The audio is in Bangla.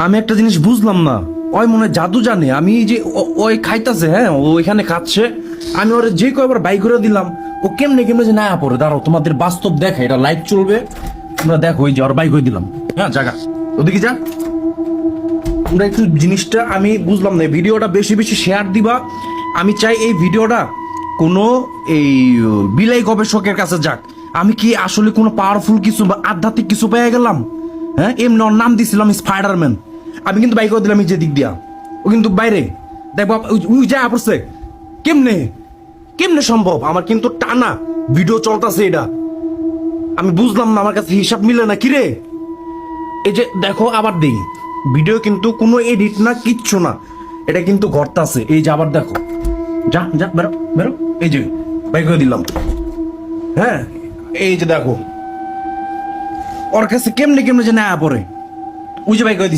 আমি একটা জিনিস বুঝলাম না, ওই মনে হয় জাদু জানে। আমি এই যে ওই খাইতাছে, হ্যাঁ ও এখানে খাচ্ছে, আমি ওর যে কয়বার বাই করে দিলাম, ও কেমনে কেমনে যে না পড়ে। দাঁড়াও তোমাদের বাস্তব দেখা, এটা লাইভ চলবে, তোমরা দেখো। ওই যে ওর বাইক হয়ে দিলাম, হ্যাঁ জায়গা ওদিকে যা। তোমরা একটু জিনিসটা আমি বুঝলাম না, ভিডিওটা বেশি বেশি শেয়ার দিবা। আমি চাই এই ভিডিওটা কোনো এই বিলাই গবেষকের কাছে যাক। আমি কি আসলে কোনো পাওয়ারফুল কিছু বা আধ্যাত্মিক কিছু পেয়ে গেলাম? হ্যাঁ, এমনি ওর নাম দিছিলাম স্পাইডারম্যান। আমি কিন্তু বাইক করে দিলাম এই যে দিক দিয়া, ও কিন্তু বাইরে দেখবো ওই যা পড়ছে। কেমনে কেমনে সম্ভব? আমার কিন্তু টানা ভিডিও চলতেছে, এটা আমি বুঝলাম না, আমার কাছে হিসাব মিলে না। কিরে এই যে দেখো আবার দেই, ভিডিও কিন্তু কোনো এডিট না, কিচ্ছু না, এটা কিন্তু ঘটতাছে। এই যে আবার দেখো, যা যা বেরো বেরো, এই যে বাইক করে দিলাম। হ্যাঁ এই যে দেখো, ওর কাছে কেমনে কেমনে যে না পড়ে, ওই যে বাইক করে দিচ্ছে।